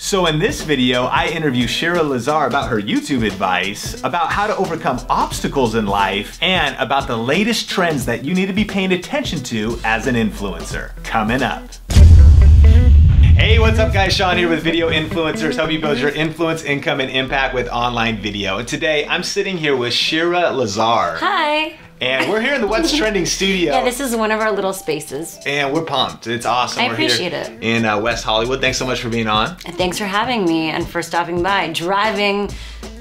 So in this video, I interview Shira Lazar about her YouTube advice, about how to overcome obstacles in life, and about the latest trends that you need to be paying attention to as an influencer. Coming up. Hey, what's up guys? Sean here with Video Influencers, help you build your influence, income, and impact with online video. And today I'm sitting here with Shira Lazar. Hi. And we're here in the What's Trending studio. Yeah, this is one of our little spaces. And we're pumped. It's awesome. I appreciate it. In West Hollywood. Thanks so much for being on. And thanks for having me and for stopping by, driving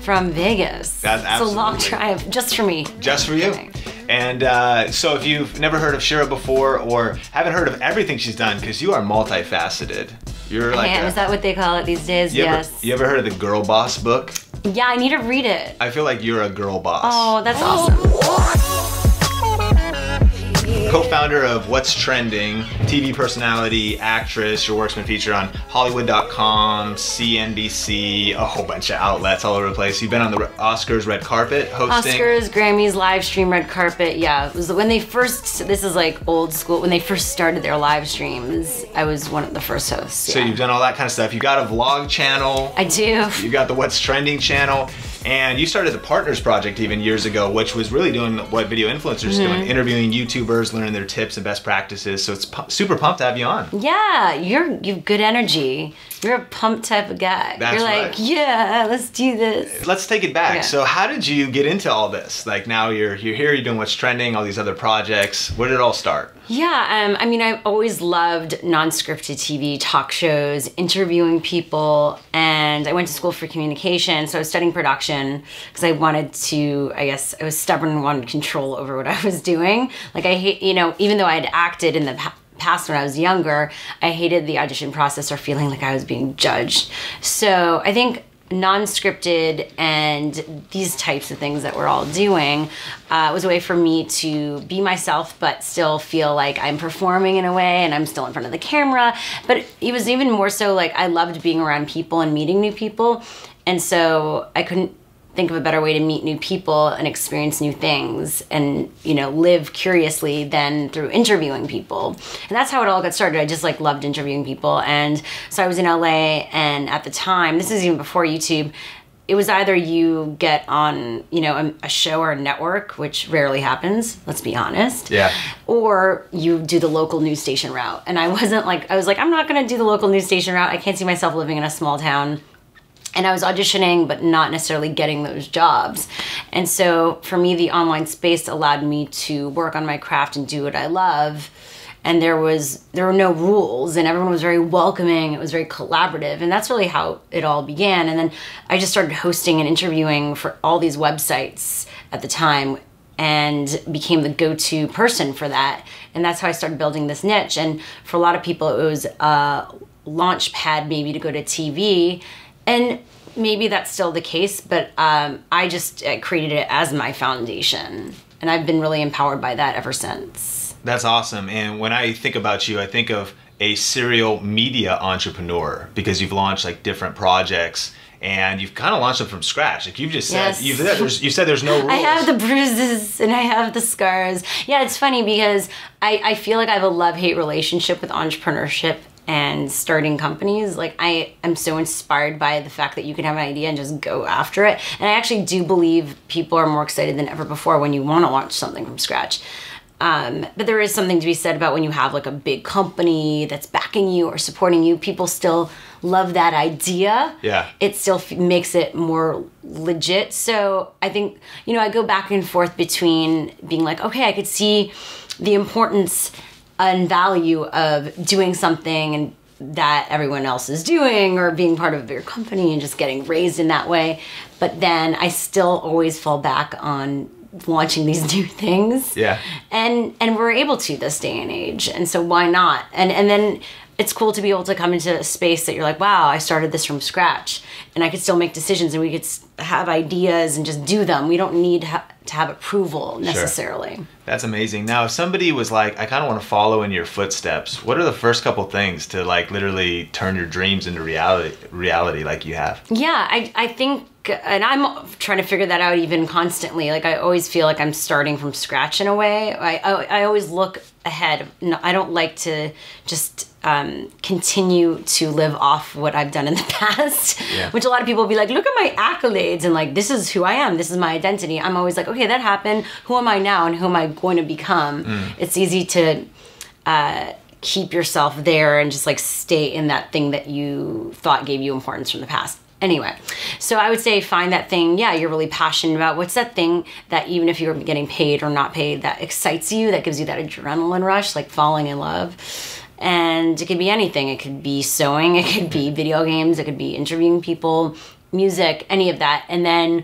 from Vegas. That's absolutely. It's a long drive just for me. Just for you. Okay. And so if you've never heard of Shira before or haven't heard of everything she's done, because you are multifaceted. You're like is that what they call it these days? Yes. You ever heard of the Girl Boss book? Yeah, I need to read it. I feel like you're a girl boss. Oh, that's awesome. Co-founder of What's Trending, TV personality, actress. Your work's been featured on Hollywood.com, CNBC, a whole bunch of outlets all over the place. You've been on the Oscars red carpet hosting. Oscars, Grammys, live stream, red carpet. Yeah, it was when they first, this is like old school, when they first started their live streams, I was one of the first hosts. So you've done all that kind of stuff. You got a vlog channel. I do. You got the What's Trending channel. And you started the Partners Project even years ago, which was really doing what video influencers doing, interviewing YouTubers, learning their tips and best practices. So it's super pumped to have you on. Yeah, you've good energy. You're a pumped type of guy. That's You're like, right. Yeah, let's do this. Let's take it back. Yeah. So how did you get into all this? Like now you're here, you're doing What's Trending, all these other projects. Where did it all start? Yeah, I mean, I've always loved non-scripted TV, talk shows, interviewing people, and I went to school for communication, so I was studying production because I wanted to, I guess, I was stubborn and wanted control over what I was doing. Like I hate, even though I had acted in the past when I was younger, I hated the audition process or feeling like I was being judged. So I think non-scripted and these types of things that we're all doing was a way for me to be myself but still feel like I'm performing in a way and I'm still in front of the camera. But it was even more so like I loved being around people and meeting new people, and so I couldn't think of a better way to meet new people and experience new things and, live curiously than through interviewing people. And that's how it all got started. I just loved interviewing people. And so I was in LA, and at the time, this is even before YouTube, it was either you get on, a show or a network, which rarely happens, let's be honest. Yeah. Or you do the local news station route. And I was like, I'm not gonna do the local news station route. I can't see myself living in a small town. And I was auditioning, but not necessarily getting those jobs. And so for me, the online space allowed me to work on my craft and do what I love. And there were no rules, and everyone was very welcoming. It was very collaborative, and that's really how it all began. And then I just started hosting and interviewing for all these websites at the time, and became the go-to person for that. And that's how I started building this niche. And for a lot of people, it was a launch pad maybe to go to TV. And maybe that's still the case, but I just created it as my foundation. And I've been really empowered by that ever since. That's awesome. And when I think about you, I think of a serial media entrepreneur, because you've launched different projects and you've kind of launched them from scratch. Like you've just said, yes. you said there's no rules. I have the bruises and I have the scars. Yeah, it's funny because I feel like I have a love-hate relationship with entrepreneurship and starting companies. Like I am so inspired by the fact that you can have an idea and just go after it. And I actually do believe people are more excited than ever before when you want to launch something from scratch. But there is something to be said about when you have a big company that's backing you or supporting you, people still love that idea. Yeah. It still makes it more legit. So I think, I go back and forth between being like, okay, I could see the importance and value of doing something and that everyone else is doing, or being part of a bigger company and just getting raised in that way. But then I still always fall back on launching these new things. Yeah. And we're able to this day and age. And so why not? And then it's cool to be able to come into a space that you're like, wow, I started this from scratch and I could still make decisions and we could have ideas and just do them. We don't need to have approval necessarily. Sure. That's amazing. Now, if somebody was like, I kind of want to follow in your footsteps, what are the first couple things to literally turn your dreams into reality like you have? Yeah, I think, and I'm trying to figure that out even constantly. I always feel like I'm starting from scratch in a way. I always look ahead. No, I don't like to just continue to live off what I've done in the past, which a lot of people will be like, look at my accolades and like, this is who I am. This is my identity. I'm always like, okay, that happened. Who am I now and who am I going to become? It's easy to keep yourself there and just like stay in that thing that you thought gave you importance from the past. Anyway, so I would say find that thing, you're really passionate about. What's that thing that even if you're getting paid or not paid, that excites you, that gives you that adrenaline rush, like falling in love? And it could be anything. It could be sewing, it could be video games, it could be interviewing people, music, any of that. And then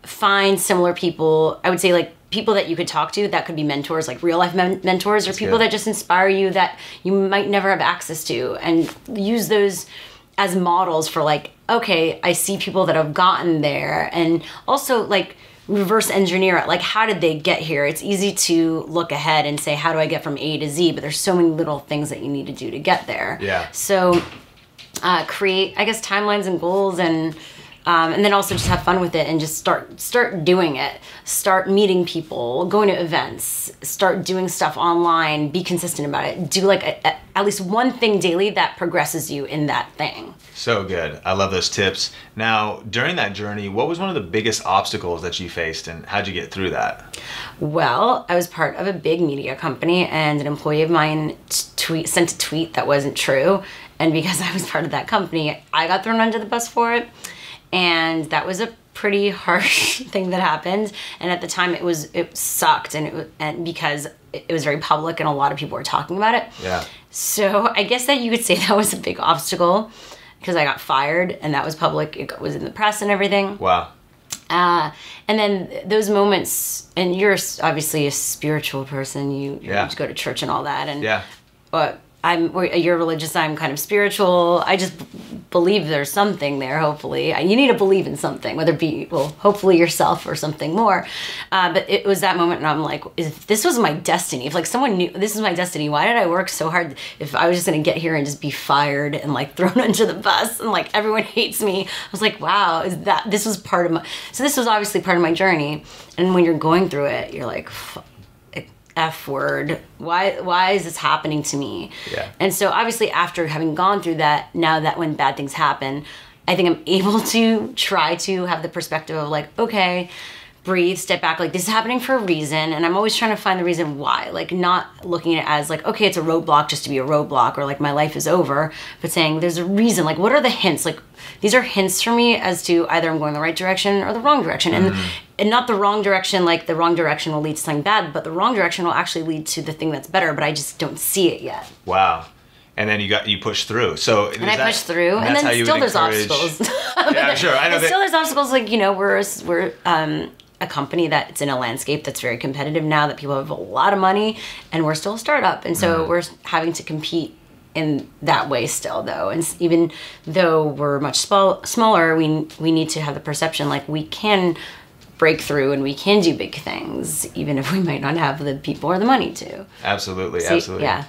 find similar people. I would say like people that you could talk to that could be mentors, like real life mentors, or people that just inspire you that you might never have access to, and use those as models for like, okay, I see people that have gotten there, and also like reverse engineer it. Like, how did they get here? It's easy to look ahead and say, how do I get from A to Z? But there's so many little things that you need to do to get there. Yeah. So create, I guess, timelines and goals, and then also just have fun with it and just start doing it. Start meeting people, going to events, start doing stuff online, be consistent about it. Do like at least one thing daily that progresses you in that thing. So good. I love those tips. Now, during that journey, what was one of the biggest obstacles that you faced, and how'd you get through that? Well, I was part of a big media company, and an employee of mine sent a tweet that wasn't true. And because I was part of that company, I got thrown under the bus for it. And that was a pretty harsh thing that happened. And at the time it sucked, and because it was very public and a lot of people were talking about it. Yeah. So I guess that you could say that was a big obstacle, because I got fired and that was public. It was in the press and everything. Wow. And then those moments, and you're obviously a spiritual person. You go to church and all that. And but you're religious, I'm kind of spiritual. I just believe there's something there, hopefully. You need to believe in something, whether it be, well, hopefully yourself or something more. But it was that moment, and I'm like, if this was my destiny, if like someone knew this is my destiny, why did I work so hard if I was just gonna get here and just be fired and like thrown under the bus and like everyone hates me? I was like, wow, this was part of my, so this was obviously part of my journey. And when you're going through it, you're like, F word, why is this happening to me? Yeah. And so obviously after having gone through that, now that when bad things happen, I think I'm able to try to have the perspective of like, okay, breathe, step back, like this is happening for a reason, and I'm always trying to find the reason why, like not looking at it as like, okay, it's a roadblock just to be a roadblock, or like my life is over, but saying there's a reason, like what are the hints, like these are hints for me as to either I'm going the right direction or the wrong direction. And not the wrong direction, like the wrong direction will lead to something bad, but the wrong direction will actually lead to the thing that's better, but I just don't see it yet. Wow. And then you push through. So and I push through, and then still there's obstacles. Yeah, sure. I know. Still there's obstacles. Like, you know, we're a company that's in a landscape that's very competitive now, that people have a lot of money, and we're still a startup, and so we're having to compete in that way still, though. And even though we're much smaller, we need to have the perception like we can break through and we can do big things, even if we might not have the people or the money to. Absolutely, so, absolutely. Yeah.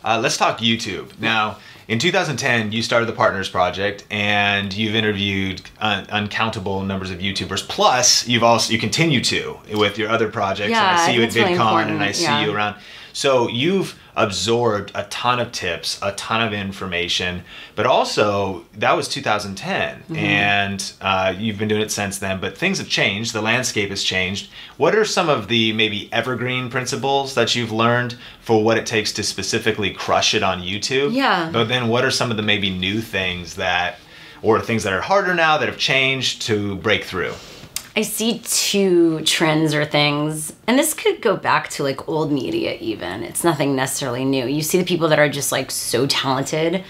Let's talk YouTube. Now, in 2010, you started the Partners Project, and you've interviewed uncountable numbers of YouTubers. Plus, you continue to with your other projects. Yeah, and I see you at it's really VidCon, and I see yeah. you around. So you've absorbed a ton of tips, a ton of information, but also that was 2010, and you've been doing it since then. But things have changed. The landscape has changed. What are some of the maybe evergreen principles that you've learned for what it takes to specifically crush it on YouTube? Yeah. But then what are some of the maybe new things or things that are harder now that have changed to break through? I see two trends or things, and this could go back to like old media even. It's nothing necessarily new. You see the people that are just like so talented,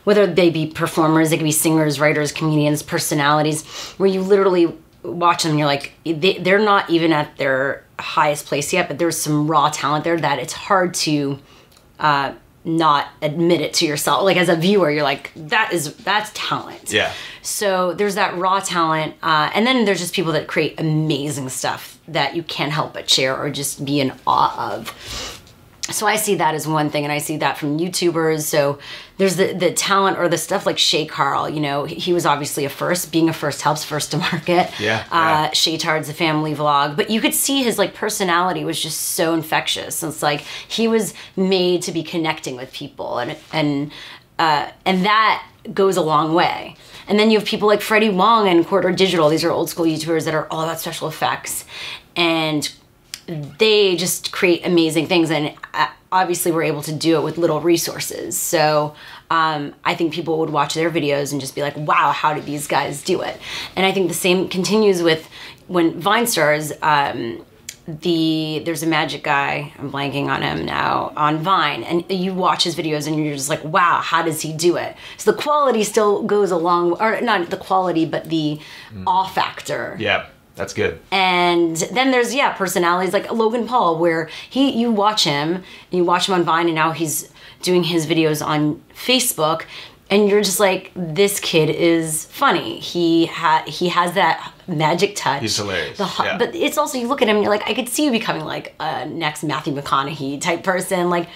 whether they be performers, they could be singers, writers, comedians, personalities, where you literally watch them and you're like, they're not even at their highest place yet, but there's some raw talent there that it's hard to not admit it to yourself. Like as a viewer, you're like, that's talent. Yeah. So there's that raw talent. And then there's just people that create amazing stuff that you can't help but share or just be in awe of. So I see that as one thing, and I see that from YouTubers. So there's the talent or the stuff like Shay Carl, you know, he was obviously a first. Being a first helps, first to market. Yeah. Shay Tard's a family vlog. But you could see his like personality was just so infectious. It's like he was made to be connecting with people, and that goes a long way. And then you have people like Freddie Wong and Quarter Digital. These are old school YouTubers that are all about special effects. And they just create amazing things, and obviously we're able to do it with little resources. So I think people would watch their videos and just be like, wow, how did these guys do it? And I think the same continues with when Vine stars. There's a magic guy, I'm blanking on him now, on Vine, and you watch his videos and you're just like, wow, how does he do it? So the quality still goes along, or not the quality, but the awe factor. Yeah. That's good. And then there's, personalities like Logan Paul, where you watch him on Vine, and now he's doing his videos on Facebook, and you're just like, this kid is funny. He has that magic touch. He's hilarious. But it's also, you look at him and you're like, I could see you becoming like a next Matthew McConaughey type person. Like,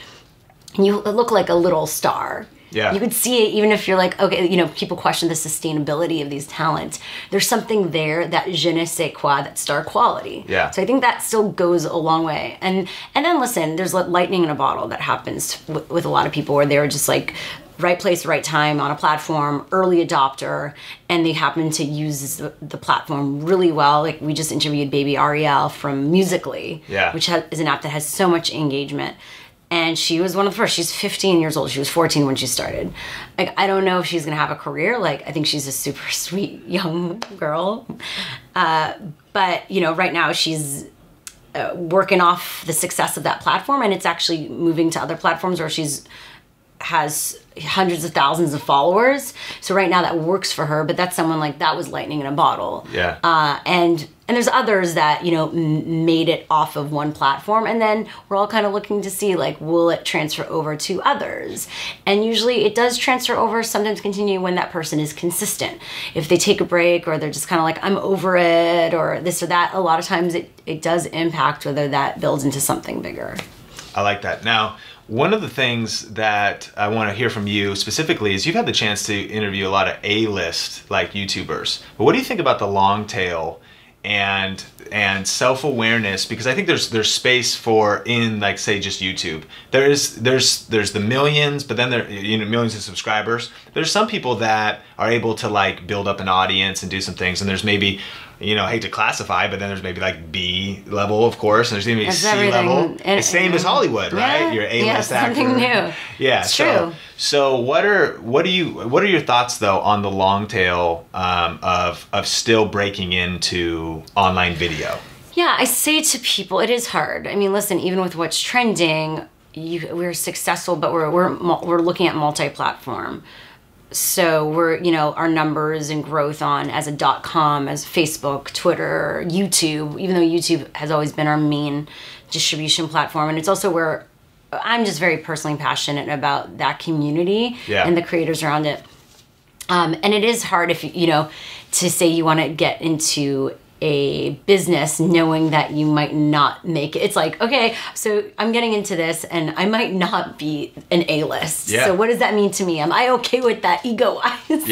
you look like a little star. Yeah. You could see it even if you're like, okay, you know, people question the sustainability of these talents. There's something there, that je ne sais quoi, that star quality. Yeah. So I think that still goes a long way. And then listen, there's lightning in a bottle that happens with a lot of people, where they're just like right place, right time on a platform, early adopter, and they happen to use the platform really well. Like we just interviewed baby Ariel from Musical.ly, which is an app that has so much engagement. And she was one of the first. She's 15 years old. She was 14 when she started. Like, I don't know if she's gonna have a career. Like, I think she's a super sweet young girl. But, you know, right now she's working off the success of that platform, and it's actually moving to other platforms where has hundreds of thousands of followers. So right now that works for her, but that's someone like, that was lightning in a bottle. Yeah. And there's others that, you know, made it off of one platform, and then we're all kind of looking to see, like, will it transfer over to others? And usually it does transfer over, sometimes continue when that person is consistent. If they take a break, or they're just kind of like, I'm over it, or this or that, a lot of times it does impact whether that builds into something bigger. I like that. Now, one of the things that I want to hear from you specifically is you've had the chance to interview a lot of A-list like YouTubers. But what do you think about the long tail and self-awareness? Because I think there's space for, in like, say, just YouTube. There's the millions, but then there, you know, millions of subscribers. There's some people that are able to like build up an audience and do some things, and there's maybe, you know, I hate to classify, but then there's maybe like B level, of course, and there's maybe C level. It's same as Hollywood, right? You're A-list actor. Something new. Yeah, it's true. So what are your thoughts though on the long tail of still breaking into online video? Yeah, I say to people, it is hard. I mean, listen, even with what's trending, we're successful, but we're looking at multi-platform. So we're, you know, our numbers and growth on as a .com, as Facebook, Twitter, YouTube, even though YouTube has always been our main distribution platform. And it's also where I'm just very personally passionate about that community and the creators around it. And it is hard if, you know, to say you want to get into a business knowing that you might not make it. It's like, okay, so I'm getting into this and I might not be an A-list. So what does that mean to me? Am I okay with that ego-wise?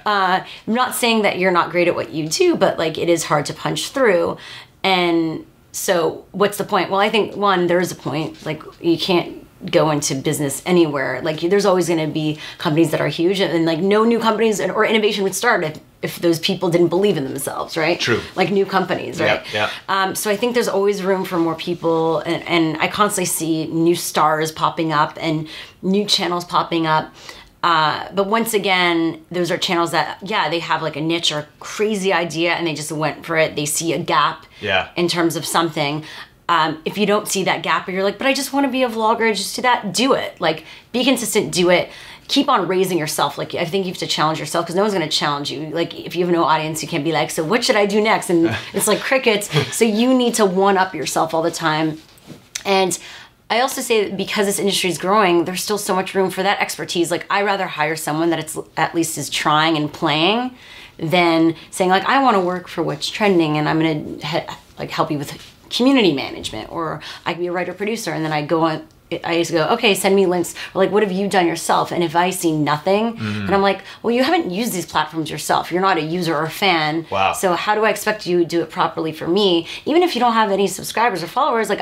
I'm not saying that you're not great at what you do, but like, it is hard to punch through. And so what's the point? Well, I think one, there is a point. Like, you can't go into business anywhere. Like, there's always going to be companies that are huge, and like no new companies or innovation would start if those people didn't believe in themselves, right? True. Like new companies, right? So I think there's always room for more people, and I constantly see new stars popping up and new channels popping up. But once again, those are channels that, they have like a niche or a crazy idea and they just went for it. They see a gap in terms of something. If you don't see that gap, or you're like, but I just want to be a vlogger, just do that, do it. Like, be consistent, do it. Keep on raising yourself. Like, I think you have to challenge yourself, because no one's going to challenge you. Like, if you have no audience, you can't be like, so what should I do next? And it's like crickets. So you need to one-up yourself all the time. And I also say that because this industry is growing, there's still so much room for that expertise. Like, I rather hire someone that at least is trying and playing than saying, like, I want to work for what's trending and I'm going to help you with community management, or I can be a writer producer, and then I go on I used to go, okay, send me links. Or like, what have you done yourself? And if I see nothing, then I'm like, well, you haven't used these platforms yourself. You're not a user or a fan. Wow. So how do I expect you to do it properly for me? Even if you don't have any subscribers or followers, like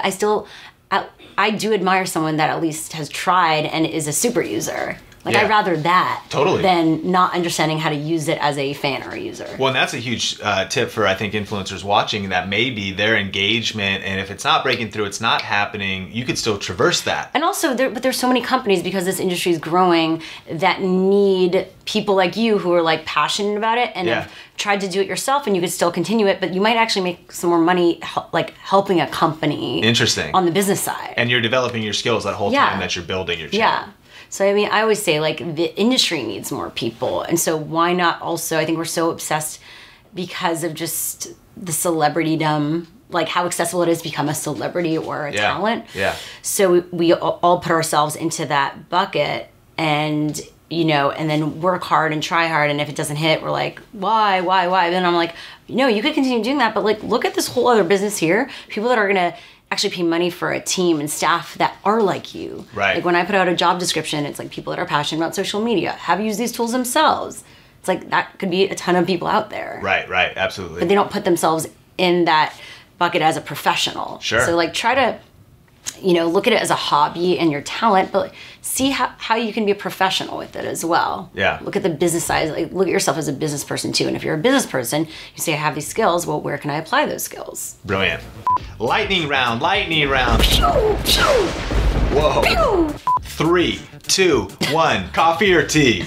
I do admire someone that at least has tried and is a super user. Like, I'd rather that than not understanding how to use it as a fan or a user. Well, and that's a huge tip for, I think, influencers watching, that maybe their engagement, and if it's not breaking through, it's not happening, you could still traverse that. And also, but there's so many companies, because this industry is growing, that need people like you who are like passionate about it and have tried to do it yourself, and you could still continue it, but you might actually make some more money like helping a company. Interesting. On the business side. And you're developing your skills that whole time that you're building your channel. Yeah. So, I mean, I always say, like, the industry needs more people. And so why not also, I think we're so obsessed because of just the celebritydom, like how accessible it is to become a celebrity or a talent. Yeah. So we all put ourselves into that bucket and, you know, and then work hard and try hard. And if it doesn't hit, we're like, why? Then I'm like, no, you could continue doing that. But, like, look at this whole other business here. People that are going to actually pay money for a team and staff that are like you. Right. Like, when I put out a job description, it's like people that are passionate about social media, have used these tools themselves. It's like that could be a ton of people out there. Right, absolutely. But they don't put themselves in that bucket as a professional. Sure. So, like, try to, you know, look at it as a hobby and your talent, but see how you can be a professional with it as well. Yeah. Look at the business side. Like, look at yourself as a business person too. And if you're a business person, you say, I have these skills. Well, where can I apply those skills? Brilliant. Lightning round. Pew, pew. Whoa. Pew. 3, 2, 1. Coffee or tea?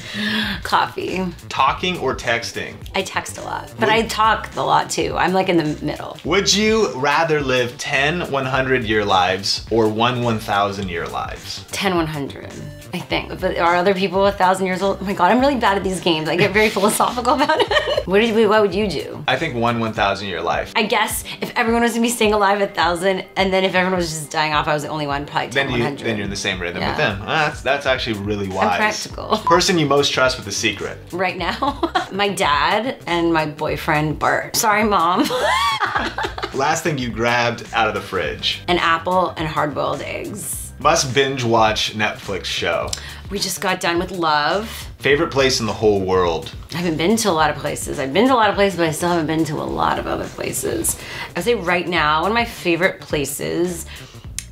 Coffee. Talking or texting? I text a lot, but I talk a lot too. I'm like in the middle. Would you rather live 10 100-year lives or 1 1,000-year lives? 10 100, I think. But are other people 1,000 years old? Oh my God, I'm really bad at these games. I get very philosophical about it. What would you do? I think 1 1,000-year life. I guess if everyone was gonna be staying alive 1,000, and then if everyone was just dying off, I was the only one, probably 10 100. Then you're in the same rhythm with them. That's actually really wise. I'm practical. Person you most trust with a secret? Right now, my dad and my boyfriend, Bart. Sorry, Mom. Last thing you grabbed out of the fridge? An apple and hard-boiled eggs. Must binge watch Netflix show. We just got done with Love. Favorite place in the whole world? I haven't been to a lot of places. I've been to a lot of places, but I still haven't been to a lot of other places. I would say right now, one of my favorite places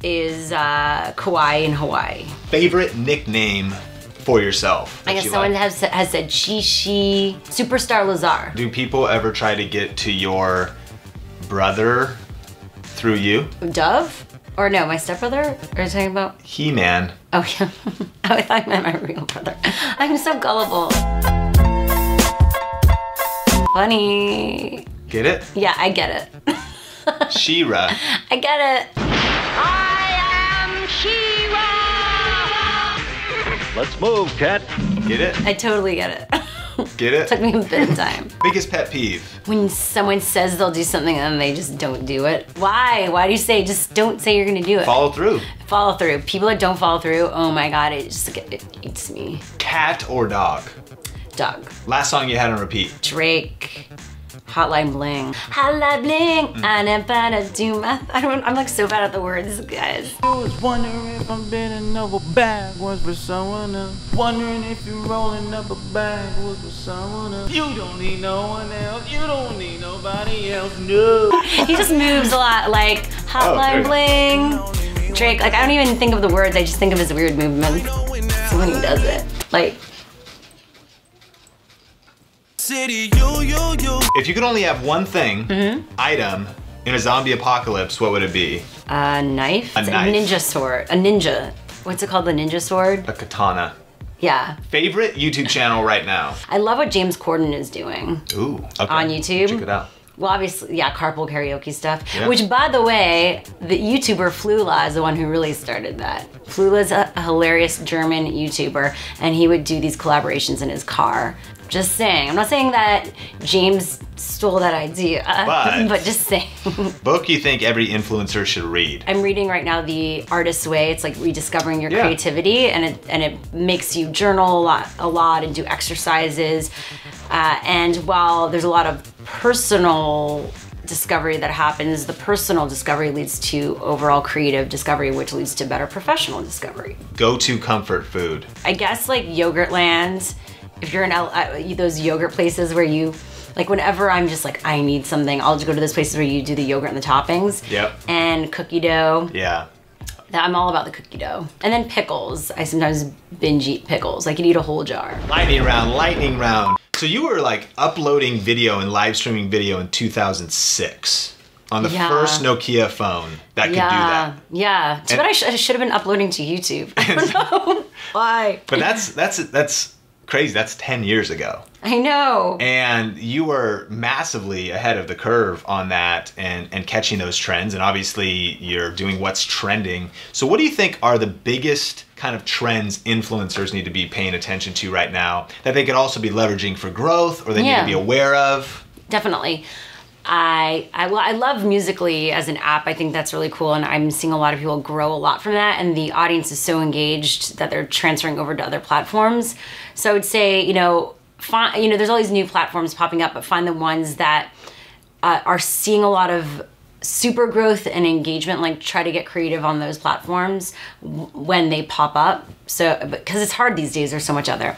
is Kauai in Hawaii. Favorite nickname for yourself? I guess someone has said Shishi, Superstar Lazar. Do people ever try to get to your brother through you? Dove? Or no, my stepbrother? Are you talking about? He-Man. Oh yeah, I thought you meant my real brother. I'm so gullible. Funny. Get it? Yeah, I get it. Shira. I get it. I am Shira! Let's move, Cat. Get it? I totally get it. Get it? Took me a bit of time. Biggest pet peeve? When someone says they'll do something and they just don't do it. Why? Why do you say, just don't say you're gonna do it? Follow through. Follow through. People that don't follow through, oh my God, it eats me. Cat or dog? Dog. Last song you had on repeat? Drake. Hotline Bling. Hotline Bling. I'm like so bad at the words, guys. I was wondering if I'm bending over backwards for someone else. Wondering if you're rolling up a backwards for someone else. You don't need no one else. You don't need nobody else. No. He just moves a lot, like Hotline Bling. Drake, like I don't even think of the words. I just think of his weird movements. So when he does it, like. If you could only have one thing, item, in a zombie apocalypse, what would it be? A knife? A knife. A ninja sword. A ninja. What's it called? The ninja sword? A katana. Yeah. Favorite YouTube channel right now? I love what James Corden is doing. Ooh, okay. On YouTube. Check it out. Well, obviously, yeah, carpool karaoke stuff. Yeah. Which, by the way, the YouTuber Flula is the one who really started that. Flula's a hilarious German YouTuber, and he would do these collaborations in his car. Just saying. I'm not saying that James stole that idea, but just saying. Book you think every influencer should read? I'm reading right now The Artist's Way. It's like rediscovering your creativity, and it makes you journal a lot and do exercises. And while there's a lot of personal discovery that happens. The personal discovery leads to overall creative discovery, which leads to better professional discovery. Go-to comfort food. I guess like Yogurtland. If you're in those yogurt places where you, like whenever I'm just like, I need something, I'll just go to those places where you do the yogurt and the toppings. Yep. And cookie dough. Yeah. I'm all about the cookie dough. And then pickles. I sometimes binge eat pickles. I could eat a whole jar. Lightning round, lightning round. So you were like uploading video and live streaming video in 2006 on the first Nokia phone that could do that. Yeah. Too bad I should have been uploading to YouTube. I don't know why. But that's crazy. That's 10 years ago. I know. And you were massively ahead of the curve on that and catching those trends. And obviously you're doing what's trending. So what do you think are the biggest kind of trends influencers need to be paying attention to right now that they could also be leveraging for growth or they need to be aware of? Definitely. I love Musical.ly as an app. I think that's really cool, and I'm seeing a lot of people grow a lot from that, and the audience is so engaged that they're transferring over to other platforms. So I would say, there's all these new platforms popping up, but find the ones that are seeing a lot of super growth and engagement. Like try to get creative on those platforms when they pop up. So because it's hard these days, there's so much out there.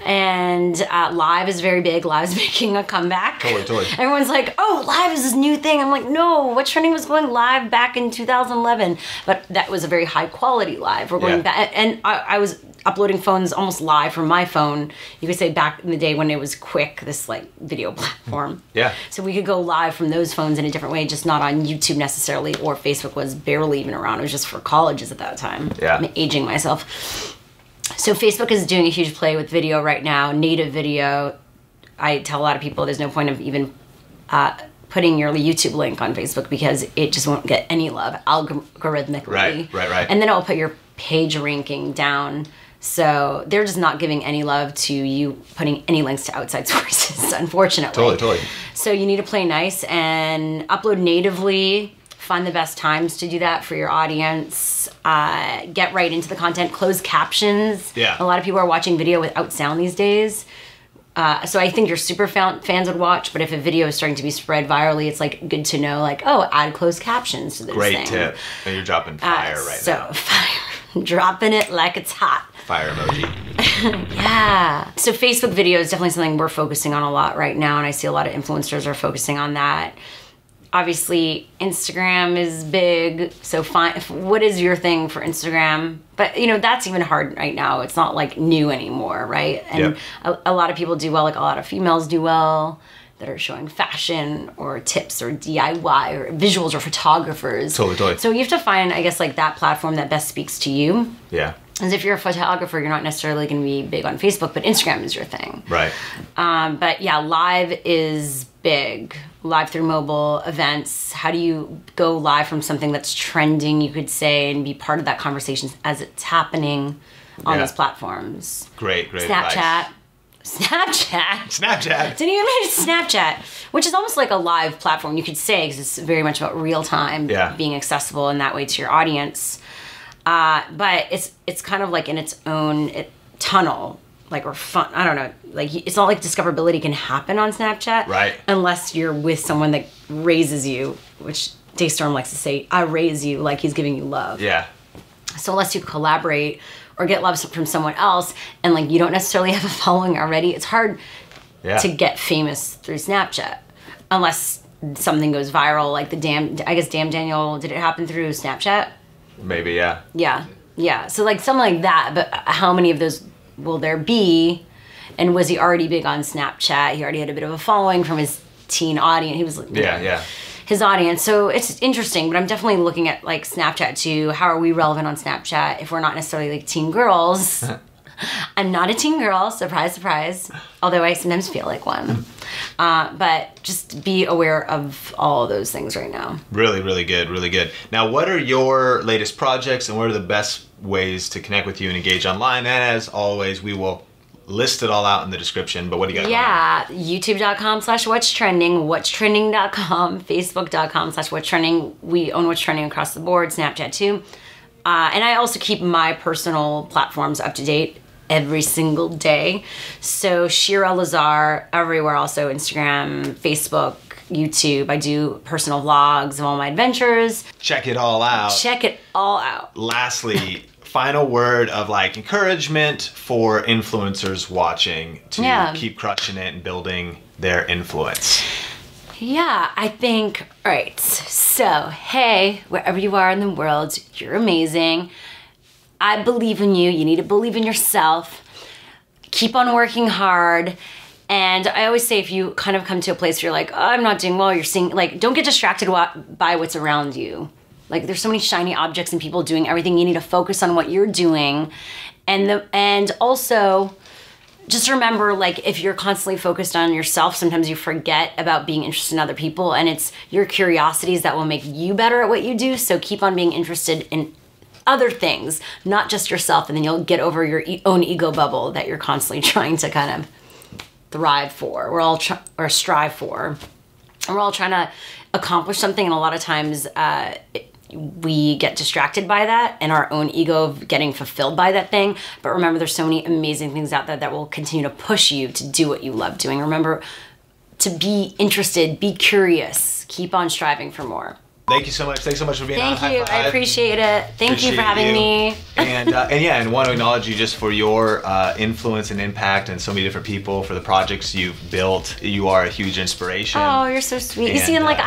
And live is very big. Live's making a comeback. Totally. Everyone's like, oh, live is this new thing. I'm like, no, What's Trending was going live back in 2011. But that was a very high quality live. We're going back. And I was uploading phones almost live from my phone. You could say back in the day when it was quick, this like video platform. Yeah. So we could go live from those phones in a different way, just not on YouTube necessarily, or Facebook was barely even around. It was just for colleges at that time. Yeah. I'm aging myself. So Facebook is doing a huge play with video right now, native video. I tell a lot of people there's no point of even putting your YouTube link on Facebook because it just won't get any love algorithmically. Right. And then it'll put your page ranking down. So they're just not giving any love to you putting any links to outside sources, unfortunately. Totally. So you need to play nice and upload natively. Find the best times to do that for your audience. Get right into the content. Closed captions. Yeah. A lot of people are watching video without sound these days. So I think your super fans would watch, but if a video is starting to be spread virally, it's like good to know, like, oh, add closed captions to this thing. Great tip. And you're dropping fire right now. So fire. Dropping it like it's hot. Fire emoji. Yeah. So Facebook video is definitely something we're focusing on a lot right now, and I see a lot of influencers are focusing on that. Obviously, Instagram is big, so what is your thing for Instagram? But, that's even hard right now. It's not, like, new anymore, right? And a lot of people do well, like a lot of females do well, that are showing fashion or tips or DIY or visuals or photographers. Totally. So you have to find, I guess, like, that platform that best speaks to you. Yeah. As if you're a photographer, you're not necessarily going to be big on Facebook, but Instagram is your thing. Right. But yeah, live is big. Live through mobile events. How do you go live from something that's trending, you could say, and be part of that conversation as it's happening on those platforms? Great Snapchat. advice. Snapchat. Didn't even mention Snapchat, which is almost like a live platform, you could say, because it's very much about real time, being accessible in that way to your audience. But it's kind of like in its own tunnel, like, or fun. I don't know. Like, it's not like discoverability can happen on Snapchat, right? Unless you're with someone that raises you, which Daystorm likes to say, I raise you, like he's giving you love. Yeah. So unless you collaborate or get love from someone else, and like you don't necessarily have a following already, it's hard to get famous through Snapchat, unless something goes viral, like Damn Daniel. Did it happen through Snapchat? Maybe, yeah. Yeah. So like something like that, but how many of those will there be? And was he already big on Snapchat? He already had a bit of a following from his teen audience. He was his audience. So it's interesting, but I'm definitely looking at like Snapchat too. How are we relevant on Snapchat if we're not necessarily like teen girls? I'm not a teen girl, surprise, surprise. Although I sometimes feel like one. But just be aware of all of those things right now. Really good. Now, what are your latest projects and what are the best ways to connect with you and engage online? And as always, we will list it all out in the description, but what do you got going on? youtube.com/whatstrending, whatstrending.com, facebook.com/whatstrending. We own What's Trending across the board, Snapchat too. And I also keep my personal platforms up to date every single day. So Shira Lazar everywhere, also Instagram, Facebook, YouTube. I do personal vlogs of all my adventures. Check it all out. Check it all out. Lastly, final word of like encouragement for influencers watching to keep crushing it and building their influence. Yeah, I think, all right, so, hey, wherever you are in the world, you're amazing. I believe in you. You need to believe in yourself. Keep on working hard. And I always say, if you kind of come to a place where you're like, oh, I'm not doing well, you're seeing, like, don't get distracted by what's around you. Like, there's so many shiny objects and people doing everything. You need to focus on what you're doing. And also, just remember, like, if you're constantly focused on yourself, sometimes you forget about being interested in other people, and it's your curiosities that will make you better at what you do. So keep on being interested in other things, not just yourself, and then you'll get over your own ego bubble that you're constantly trying to kind of thrive for. Or strive for. And we're all trying to accomplish something, and a lot of times we get distracted by that and our own ego of getting fulfilled by that thing. But remember, there's so many amazing things out there that will continue to push you to do what you love doing. Remember to be interested, be curious, keep on striving for more. Thank you so much. Thanks so much for being on. Thank you. I appreciate it. Thank you for having me. And want to acknowledge you just for your influence and impact and so many different people, for the projects you've built. You are a huge inspiration. Oh, you're so sweet. You see, and like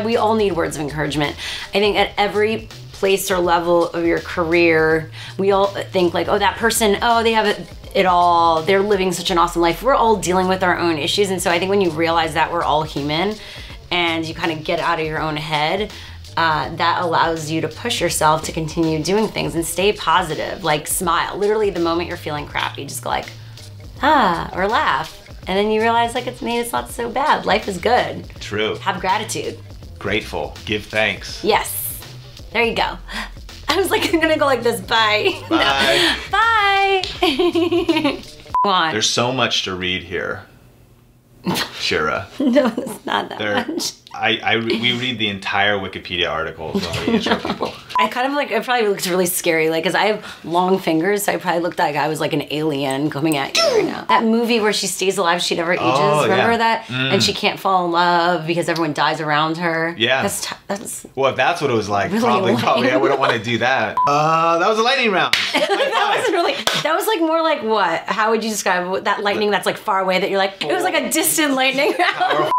we all need words of encouragement. I think at every place or level of your career, we all think like, oh, that person, oh, they have it all. They're living such an awesome life. We're all dealing with our own issues. And so I think when you realize that we're all human, and you kind of get out of your own head, that allows you to push yourself to continue doing things and stay positive. Like, smile. Literally, the moment you're feeling crappy, just go like, or laugh. And then you realize, like, it's not so bad. Life is good. True. Have gratitude. Grateful. Give thanks. Yes. There you go. I was like, I'm gonna go like this. Bye. Bye. No. Bye. Go on. There's so much to read here, Shira. No, it's not that much. We read the entire Wikipedia article when we intro people. I kind of like, it probably looks really scary, like, cause I have long fingers, so I probably looked like I was like an alien coming at you right now. That movie where she stays alive, she never ages, remember that? And she can't fall in love because everyone dies around her. Yeah. That's well, if that's what it was like, really probably I wouldn't want to do that. That was a lightning round. That wasn't really, that was like more like what? How would you describe that lightning that's like far away that you're like, it was like a distant lightning round?